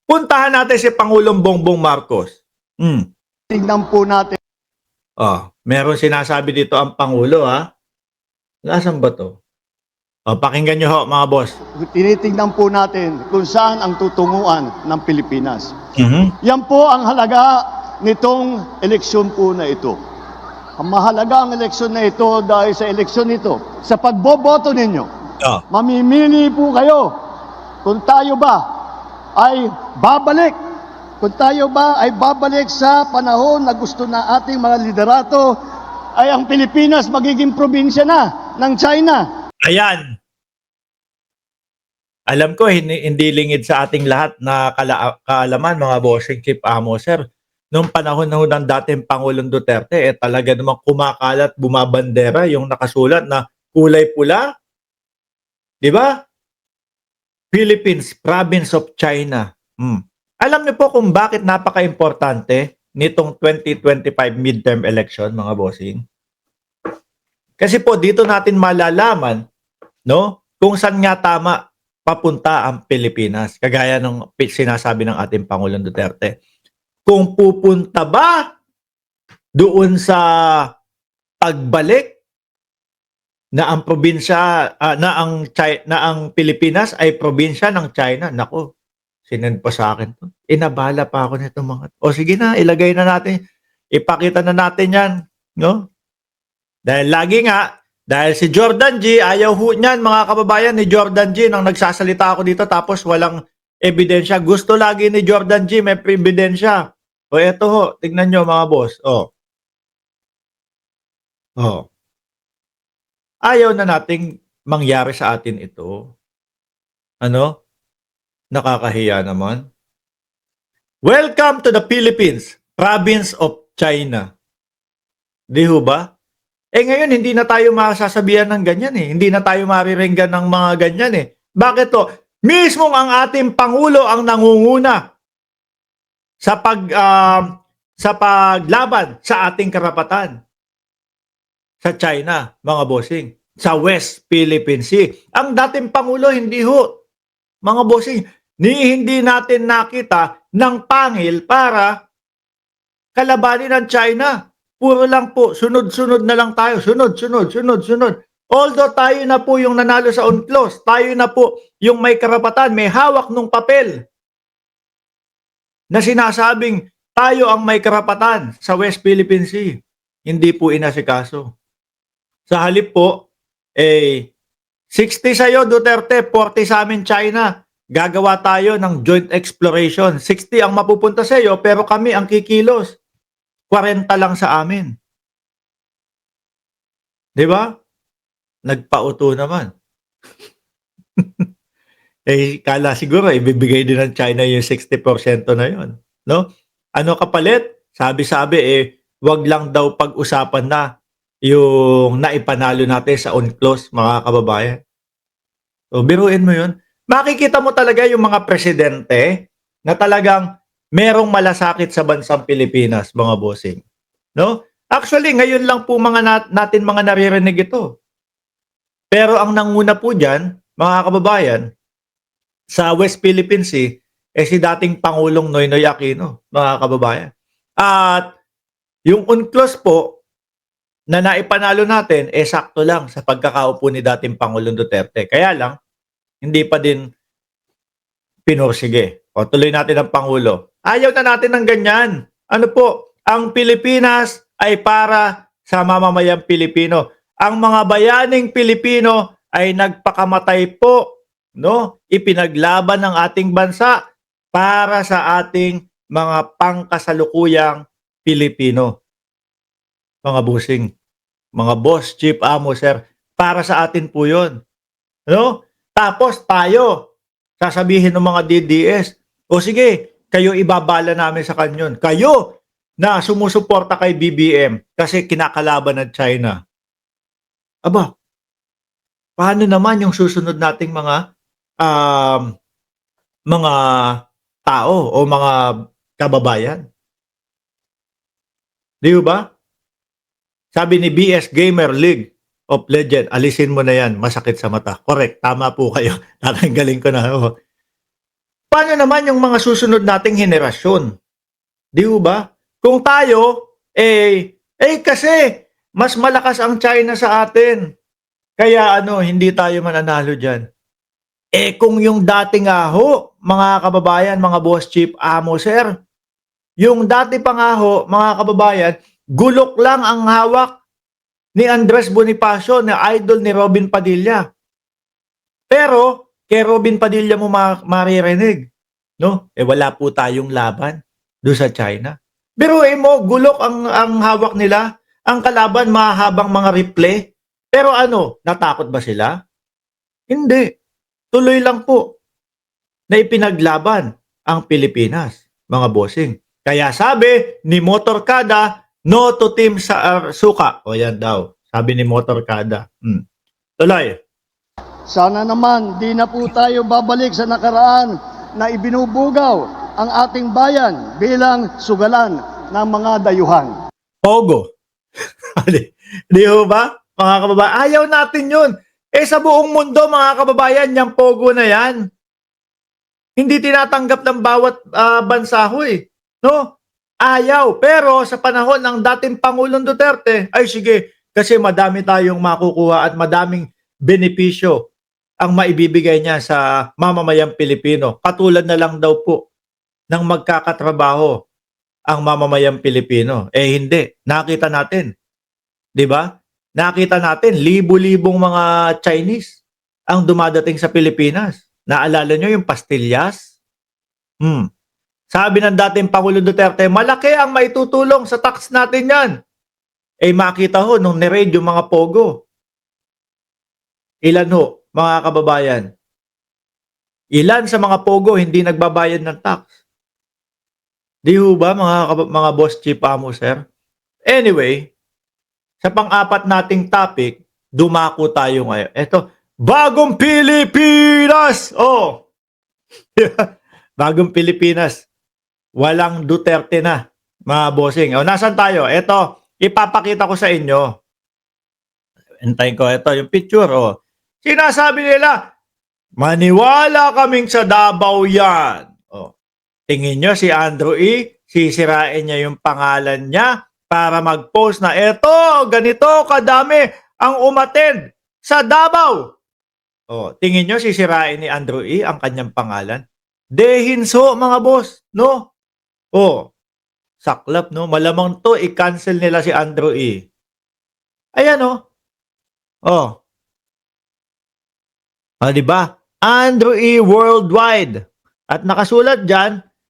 Puntahan natin si Pangulong Bongbong Marcos. Tingnan po natin. Meron sinasabi dito ang Pangulo, ha? Nasaan ba to? Pakinggan nyo ho, mga boss. Tinitingnan po natin kung saan ang tutunguan ng Pilipinas. Yan po ang halaga nitong eleksyon po na ito. Ang mahalaga ang eleksyon na ito dahil sa eleksyon ito, sa pagboboto ninyo, mamimili po kayo kung tayo ba ay babalik. Kung tayo ba ay babalik sa panahon na gusto na ating mga liderato, ay ang Pilipinas magiging probinsya na ng China. Ayan. Alam ko, hindi lingid sa ating lahat na kaalaman, mga bossing Chief Amo, sir. Noong panahon ng dating Pangulong Duterte, talaga namang kumakalat, bumabandera yung nakasulat na kulay pula. Di ba? Philippines, Province of China. Alam niyo po kung bakit napaka-importante nitong 2025 midterm election, mga bossing? Kasi po dito natin malalaman, no, kung saan nga tama papunta ang Pilipinas. Kagaya ng sinasabi ng ating Pangulong Duterte. Kung pupunta ba doon sa pagbalik na ang probinsya na ang Pilipinas ay probinsya ng China. Nako, sinend pa sa akin to. Inabala pa ako nito mga. O sige na, ilagay na natin. Ipakita na natin 'yan, no? Dahil lagi nga, dahil si Jordan G, ayaw ho niyan, mga kababayan, ni Jordan G nang nagsasalita ako dito tapos walang ebidensya. Gusto lagi ni Jordan G may ebidensya. O eto ho, tignan nyo mga boss. Ayaw na nating mangyari sa atin ito. Ano? Nakakahiya naman. Welcome to the Philippines, Province of China. Di ho ba? Ngayon, hindi na tayo masasabihan ng ganyan eh. Hindi na tayo mariringgan ng mga ganyan eh. Bakit to? Mismong ang ating Pangulo ang nangunguna sa paglaban sa ating karapatan sa China, mga bossing, sa West Philippine Sea. Ang dating Pangulo, hindi ho. Mga bossing, hindi natin nakita ng pangil para kalabanin ang China. Puro lang po, sunod-sunod na lang tayo. Sunod. Although tayo na po yung nanalo sa UNCLOS, tayo na po yung may karapatan, may hawak ng papel na sinasabing tayo ang may karapatan sa West Philippine Sea. Hindi po inasikaso. Sa halip po, 60 sa'yo Duterte, 40 sa amin China. Gagawa tayo ng joint exploration. 60 ang mapupunta sa iyo, pero kami ang kikilos. 40 lang sa amin. Di ba? Nagpauto naman. Kala siguro ibibigay din ng China yung 60% na yon, no? Ano kapalit? Sabi-sabi wag lang daw pag-usapan na yung naipanalo natin sa UNCLOS, mga kababayan. So biruin mo yun. Makikita mo talaga yung mga presidente na talagang merong malasakit sa bansang Pilipinas, mga bossing. No? Actually, ngayon lang po natin mga naririnig ito. Pero ang nanguna po dyan, mga kababayan, sa West Philippine Sea, si dating Pangulong Noynoy Aquino, mga kababayan. At yung UNCLOS po, na naipanalo natin, sakto lang sa pagkakaupo ni dating Pangulong Duterte. Kaya lang, hindi pa din pinursige. O tuloy natin ang Pangulo. Ayaw na natin ng ganyan. Ano po, ang Pilipinas ay para sa mamamayang Pilipino. Ang mga bayaning Pilipino ay nagpakamatay po, no? Ipinaglaban ng ating bansa para sa ating mga pangkasalukuyang Pilipino. Mga busing, mga boss, chief, amo, sir, para sa atin po yun. No? Tapos tayo, sasabihin ng mga DDS, o sige, kayo ibabala namin sa kanyon. Kayo na sumusuporta kay BBM kasi kinakalaban ng China. Aba, paano naman yung susunod nating mga tao o mga kababayan? Di ba? Sabi ni BS Gamer League of Legend, alisin mo na yan, masakit sa mata. Correct, tama po kayo. Tatanggalin ko na. paano naman yung mga susunod nating henerasyon? Di ba? Kung tayo, kasi mas malakas ang China sa atin. Kaya hindi tayo mananalo dyan. Kung yung dati nga ho, mga kababayan, mga boss chief amo, sir, yung dati pa nga ho, mga kababayan, gulok lang ang hawak ni Andres Bonifacio, na idol ni Robin Padilla. Pero, kay Robin Padilla mo maririnig, no? Wala po tayong laban doon sa China. Pero mo, gulok ang hawak nila, ang kalaban mahabang mga replay. Pero natakot ba sila? Hindi. Tuloy lang po na ipinaglaban ang Pilipinas, mga bossing. Kaya sabi ni Motorkada, no to Team sa Suka. O yan daw, sabi ni Motorkada. Tuloy. Sana naman di na po tayo babalik sa nakaraan na ibinubugaw ang ating bayan bilang sugalan ng mga dayuhan. Pogo. Di ho ba? Mga kababayan, ayaw natin yun. Sa buong mundo, mga kababayan, yung pogo na yan, hindi tinatanggap ng bawat bansa ho no? Ayaw. Pero sa panahon ng dating Pangulong Duterte, ay sige, kasi madami tayong makukuha at madaming benepisyo ang maibibigay niya sa mamamayang Pilipino. Katulad na lang daw po ng magkakatrabaho ang mamamayang Pilipino. Hindi. Nakita natin. Di ba? Nakita natin, libo-libong mga Chinese ang dumadating sa Pilipinas. Naalala nyo yung pastillas? Sabi ng dating Pangulong Duterte, malaki ang maitutulong sa tax natin yan. Makita ho, nung ni-raid yung mga pogo. Ilan ho, mga kababayan? Ilan sa mga pogo hindi nagbabayad ng tax? Di ho ba, mga boss chief amo, sir? Anyway, sa pang-apat nating topic, dumako tayo ngayon. Ito, Bagong Pilipinas! Bagong Pilipinas. Walang Duterte na, mga bossing. Nasaan tayo? Ito, ipapakita ko sa inyo. Hintayin ko. Ito, yung picture. Sinasabi nila, maniwala kaming sa Davao yan. Tingin nyo si Andrew E., sisirain niya yung pangalan niya para mag-post na eto, ganito kadami ang umattend sa Davao. Tingin nyo sisirain ni Andrew E. ang kanyang pangalan? Dehinso, mga boss, no? Saklap, no? Malamang to, i-cancel nila si Andrew E. Ayan, diba? Andrew E. Worldwide. At nakasulat dyan,